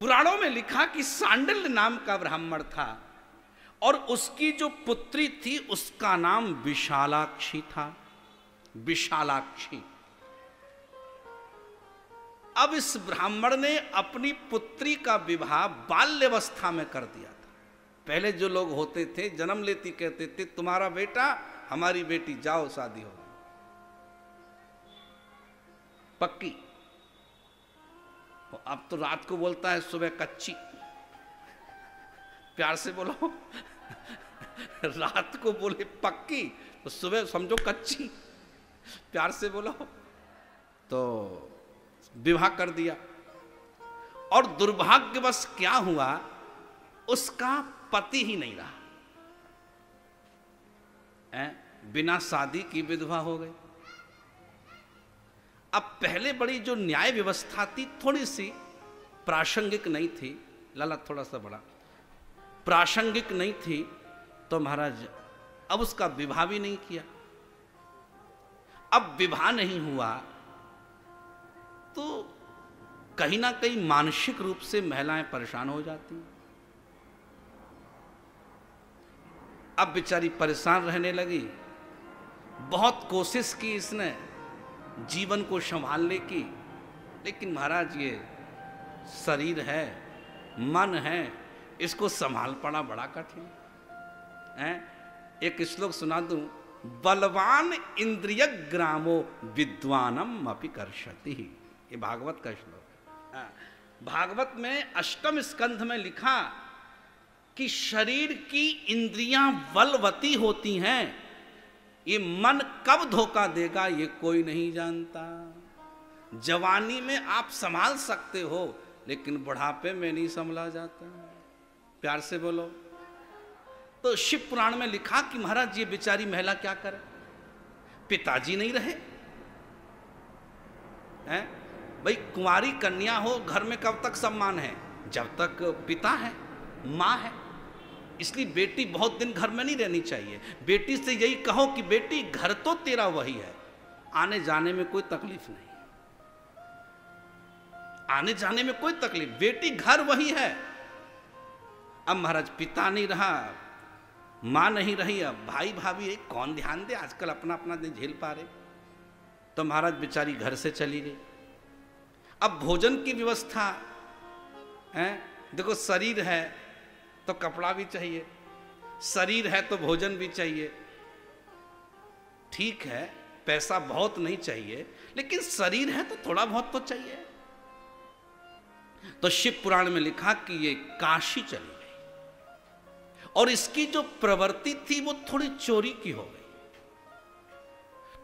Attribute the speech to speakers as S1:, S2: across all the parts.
S1: पुराणों में लिखा कि सांडिल्य नाम का ब्राह्मण था और उसकी जो पुत्री थी उसका नाम विशालाक्षी था। विशालाक्षी। अब इस ब्राह्मण ने अपनी पुत्री का विवाह बाल्यावस्था में कर दिया था। पहले जो लोग होते थे जन्म लेती कहते थे तुम्हारा बेटा हमारी बेटी, जाओ शादी हो पक्की। अब तो रात को बोलता है सुबह कच्ची। प्यार से बोलो। रात को बोले पक्की तो सुबह समझो कच्ची। प्यार से बोलो। तो विवाह कर दिया और दुर्भाग्यवश क्या हुआ, उसका पति ही नहीं रहा। बिना शादी की विधवा हो गई। अब पहले बड़ी जो न्याय व्यवस्था थी थोड़ी सी प्रासंगिक नहीं थी, लाला थोड़ा सा बड़ा प्रासंगिक नहीं थी, तो महाराज अब उसका विवाह भी नहीं किया। अब विवाह नहीं हुआ तो कहीं ना कहीं मानसिक रूप से महिलाएं परेशान हो जाती हैं। अब बेचारी परेशान रहने लगी। बहुत कोशिश की इसने जीवन को संभालने की, लेकिन महाराज ये शरीर है, मन है, इसको संभाल पाना बड़ा कठिन है। एक श्लोक सुना दूं, बलवान इंद्रिय ग्रामो विद्वानम अपि कर्षति। ये भागवत का श्लोक है। भागवत में अष्टम स्कंध में लिखा कि शरीर की इंद्रियां बलवती होती हैं, ये मन कब धोखा देगा ये कोई नहीं जानता। जवानी में आप संभाल सकते हो लेकिन बुढ़ापे में नहीं संभला जाता। प्यार से बोलो। तो शिव पुराण में लिखा कि महाराज ये बेचारी महिला क्या करे, पिताजी नहीं रहे हैं। भाई कुंवारी कन्या हो घर में कब तक सम्मान है, जब तक पिता है, माँ है। इसलिए बेटी बहुत दिन घर में नहीं रहनी चाहिए। बेटी से यही कहो कि बेटी घर तो तेरा वही है, आने जाने में कोई तकलीफ नहीं, आने जाने में कोई तकलीफ, बेटी घर वही है। अब महाराज पिता नहीं रहा, मां नहीं रही, अब भाई भाभी है, कौन ध्यान दे, आजकल अपना अपना दिन झेल पा रहे। तो महाराज बेचारी घर से चली गई। अब भोजन की व्यवस्था है, देखो शरीर है तो कपड़ा भी चाहिए, शरीर है तो भोजन भी चाहिए। ठीक है पैसा बहुत नहीं चाहिए, लेकिन शरीर है तो थोड़ा बहुत तो चाहिए। तो शिव पुराण में लिखा कि ये काशी चली गई और इसकी जो प्रवृत्ति थी वो थोड़ी चोरी की हो गई।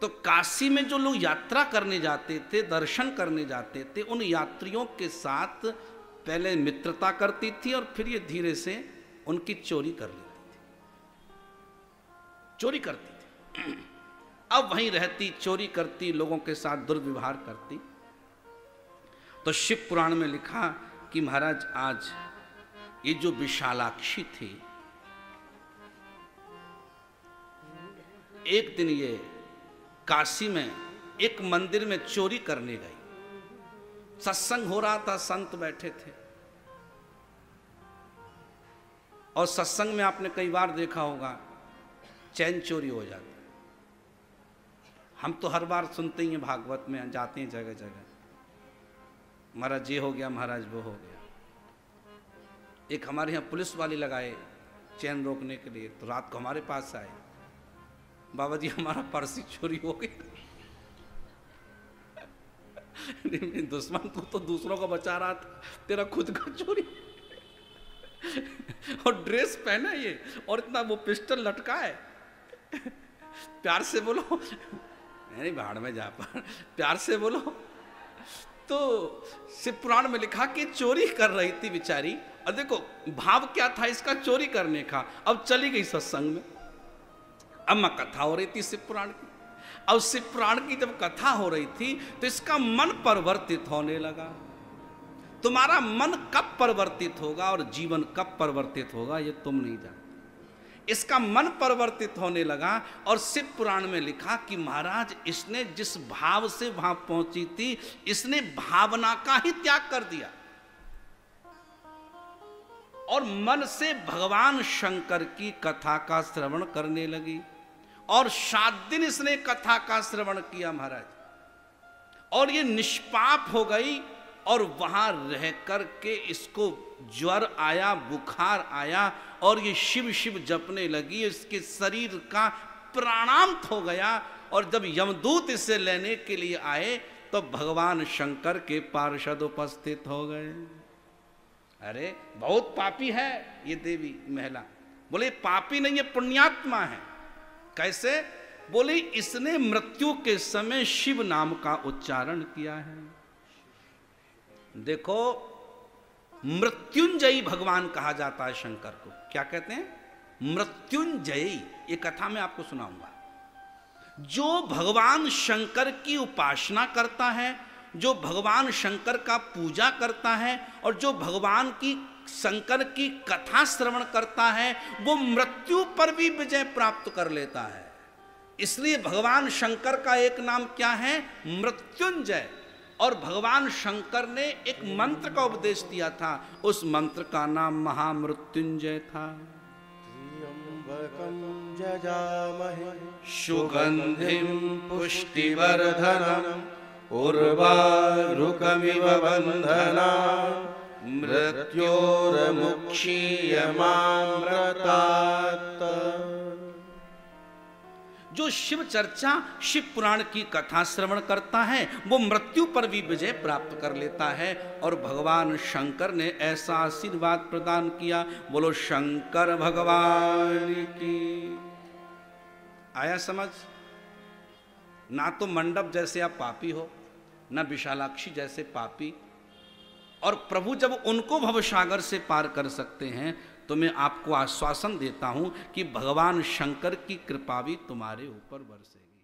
S1: तो काशी में जो लोग यात्रा करने जाते थे, दर्शन करने जाते थे, उन यात्रियों के साथ पहले मित्रता करती थी और फिर ये धीरे से उनकी चोरी कर लेती थी, चोरी करती थी। अब वहीं रहती, चोरी करती, लोगों के साथ दुर्व्यवहार करती। तो शिव पुराण में लिखा कि महाराज आज ये जो विशालाक्षी थी, एक दिन ये काशी में एक मंदिर में चोरी करने गई। सत्संग हो रहा था, संत बैठे थे और सत्संग में आपने कई बार देखा होगा चैन चोरी हो जाता है। हम तो हर बार सुनते ही हैं, भागवत में जाते हैं जगह जगह, महाराज ये हो गया, महाराज वो हो गया। एक हमारे यहाँ पुलिस वाले लगाए चैन रोकने के लिए, तो रात को हमारे पास आए, बाबा जी हमारा पर्स चोरी हो गया। दुश्मन तू तो दूसरों को बचा रहा था, तेरा खुद का चोरी। और ड्रेस पहना ये और इतना वो पिस्टल लटका है। प्यार से बोलो, नहीं भाड़ में जा पर, प्यार से बोलो। तो शिव पुराण में लिखा कि चोरी कर रही थी बेचारी, और देखो भाव क्या था इसका, चोरी करने का। अब चली गई सत्संग में, अब मैं कथा हो रही थी शिव पुराण की। अब शिव पुराण की जब कथा हो रही थी तो इसका मन परिवर्तित होने लगा। तुम्हारा मन कब परिवर्तित होगा और जीवन कब परिवर्तित होगा ये तुम नहीं जानते। इसका मन परिवर्तित होने लगा और शिव पुराण में लिखा कि महाराज इसने जिस भाव से वहां पहुंची थी, इसने भावना का ही त्याग कर दिया। और मन से भगवान शंकर की कथा का श्रवण करने लगी। और 7 दिन इसने कथा का श्रवण किया महाराज, और ये निष्पाप हो गई। और वहां रह कर के इसको ज्वर आया, बुखार आया, और ये शिव शिव जपने लगी। इसके शरीर का प्राणांत हो गया। और जब यमदूत इसे लेने के लिए आए तो भगवान शंकर के पार्षद उपस्थित हो गए। अरे बहुत पापी है ये देवी महिला। बोले पापी नहीं, ये पुण्यात्मा है। कैसे? बोले इसने मृत्यु के समय शिव नाम का उच्चारण किया है। देखो, मृत्युंजयी भगवान कहा जाता है शंकर को। क्या कहते हैं? मृत्युंजयी। ये कथा मैं आपको सुनाऊंगा। जो भगवान शंकर की उपासना करता है, जो भगवान शंकर का पूजा करता है, और जो भगवान की शंकर की कथा श्रवण करता है, वो मृत्यु पर भी विजय प्राप्त कर लेता है। इसलिए भगवान शंकर का एक नाम क्या है? मृत्युंजय। और भगवान शंकर ने एक मंत्र का उपदेश दिया था, उस मंत्र का नाम महामृत्युंजय था। सुगंधिं पुष्टिवर्धनम् उर्वारुकमिव बन्धना मृत्योर्मुक्षीयमामृतात्। जो शिव चर्चा, शिव पुराण की कथा श्रवण करता है, वो मृत्यु पर भी विजय प्राप्त कर लेता है। और भगवान शंकर ने ऐसा आशीर्वाद प्रदान किया। बोलो शंकर भगवान की। आया समझ? ना तो मंडप जैसे आप पापी हो, ना विशालाक्षी जैसे पापी। और प्रभु जब उनको भवसागर से पार कर सकते हैं, तो मैं आपको आश्वासन देता हूं कि भगवान शंकर की कृपा भी तुम्हारे ऊपर बरसेगी।